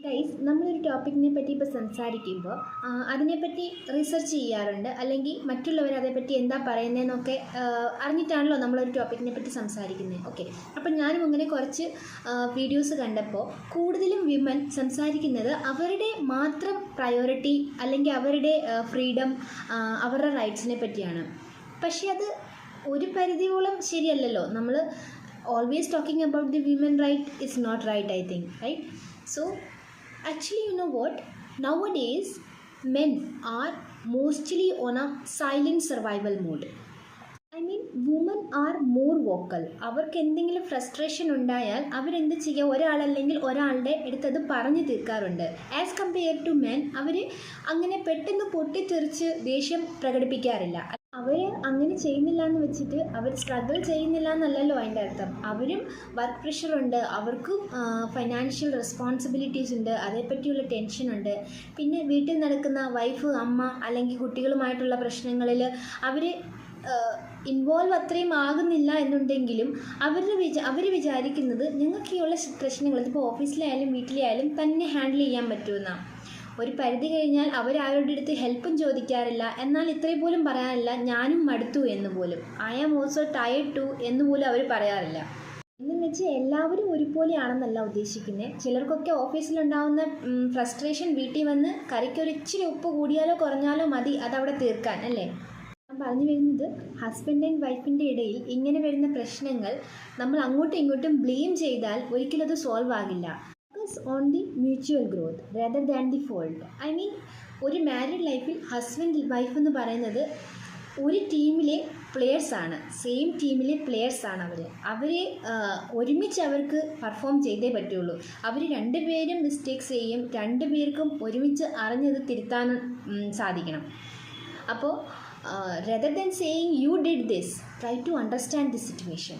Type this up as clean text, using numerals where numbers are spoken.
Guys, നമ്മളൊരു ടോപ്പിക്കിനെ പറ്റി ഇപ്പോൾ സംസാരിക്കുമ്പോൾ അതിനെപ്പറ്റി റിസർച്ച് ചെയ്യാറുണ്ട്, അല്ലെങ്കിൽ മറ്റുള്ളവർ അതേപ്പറ്റി എന്താ പറയുന്നതെന്നൊക്കെ അറിഞ്ഞിട്ടാണല്ലോ നമ്മളൊരു ടോപ്പിക്കിനെ പറ്റി സംസാരിക്കുന്നത്. ഓക്കെ, അപ്പം ഞാനും അങ്ങനെ കുറച്ച് വീഡിയോസ് കണ്ടപ്പോൾ കൂടുതലും വിമൻ സംസാരിക്കുന്നത് അവരുടെ മാത്രം പ്രയോറിറ്റി അല്ലെങ്കിൽ അവരുടെ ഫ്രീഡം, അവരുടെ റൈറ്റ്സിനെ പറ്റിയാണ്. പക്ഷേ അത് ഒരു പരിധിയോളം ശരിയല്ലല്ലോ. നമ്മൾ always talking about the women right is not right, I think, right? So actually, you know what, nowadays men are mostly on a silent survival mode. I mean, women are more vocal. അവർക്ക് എന്തെങ്കിലും frustration ഉണ്ടായാൽ അവരെന്ത് ചെയ്യുക, ഒരാളല്ലെങ്കിൽ ഒരാളുടെ അടുത്തത് പറഞ്ഞു തീർക്കാറുണ്ട്. As compare to men, അവർ അങ്ങനെ പെട്ടെന്ന് പൊട്ടിത്തെറിച്ച് ദേഷ്യം പ്രകടിപ്പിക്കാറില്ല. അവർ അങ്ങനെ ചെയ്യുന്നില്ല എന്ന് വെച്ചിട്ട് അവർ സ്ട്രഗിൾ ചെയ്യുന്നില്ല എന്നല്ലല്ലോ അതിൻ്റെ അർത്ഥം. അവരും വർക്ക് പ്രഷറുണ്ട്, അവർക്കും ഫൈനാൻഷ്യൽ റെസ്പോൺസിബിലിറ്റീസ് ഉണ്ട്, അതേപ്പറ്റിയുള്ള ടെൻഷനുണ്ട്. പിന്നെ വീട്ടിൽ നടക്കുന്ന വൈഫ്, അമ്മ അല്ലെങ്കിൽ കുട്ടികളുമായിട്ടുള്ള പ്രശ്നങ്ങളിൽ അവർ ഇൻവോൾവ് അത്രയും ആകുന്നില്ല എന്നുണ്ടെങ്കിലും അവർ വിചാരിക്കുന്നത് ഞങ്ങൾക്ക് ഈ ഉള്ള പ്രശ്നങ്ങൾ ഇതിപ്പോൾ ഓഫീസിലായാലും വീട്ടിലായാലും തന്നെ ഹാൻഡിൽ ചെയ്യാൻ പറ്റുമെന്നാണ്. ഒരു പരിധി കഴിഞ്ഞാൽ അവരാരുടെ അടുത്ത് ഹെൽപ്പും ചോദിക്കാറില്ല. എന്നാൽ ഇത്രയും പോലും പറയാറില്ല ഞാനും മടുത്തു എന്ന് പോലും. I am also tired too എന്ന് പോലും അവർ പറയാറില്ല. എന്നും വെച്ച് എല്ലാവരും ഒരുപോലെയാണെന്നല്ല ഉദ്ദേശിക്കുന്നത്. ചിലർക്കൊക്കെ ഓഫീസിലുണ്ടാകുന്ന ഫ്രസ്ട്രേഷൻ വീട്ടിൽ വന്ന് കറിക്കൊരിച്ചിരി ഉപ്പ് കൂടിയാലോ കുറഞ്ഞാലോ മതി അതവിടെ തീർക്കാൻ, അല്ലേ? ഞാൻ പറഞ്ഞു വരുന്നത്, ഹസ്ബൻഡ് ആൻഡ് വൈഫിൻ്റെ ഇടയിൽ ഇങ്ങനെ വരുന്ന പ്രശ്നങ്ങൾ നമ്മൾ അങ്ങോട്ടും ഇങ്ങോട്ടും ബ്ലെയിം ചെയ്താൽ ഒരിക്കലും അത് സോൾവ് ആകില്ല. On the mutual growth rather than the fault. I mean, ഒരു മാരീഡ് ലൈഫിൽ ഹസ്ബൻഡ് വൈഫ് എന്ന് പറയുന്നത് ഒരു ടീമിലെ പ്ലെയേഴ്സാണ്, സെയിം ടീമിലെ പ്ലെയേഴ്സാണ്. അവരെ ഒരുമിച്ച് അവർക്ക് പെർഫോം ചെയ്തേ പറ്റുള്ളൂ. അവർ രണ്ടുപേരും മിസ്റ്റേക്സ് ചെയ്യും, രണ്ടുപേർക്കും ഒരുമിച്ച് അറിഞ്ഞത് തിരുത്താനും സാധിക്കണം. അപ്പോൾ rather than saying you did this, try to understand the situation.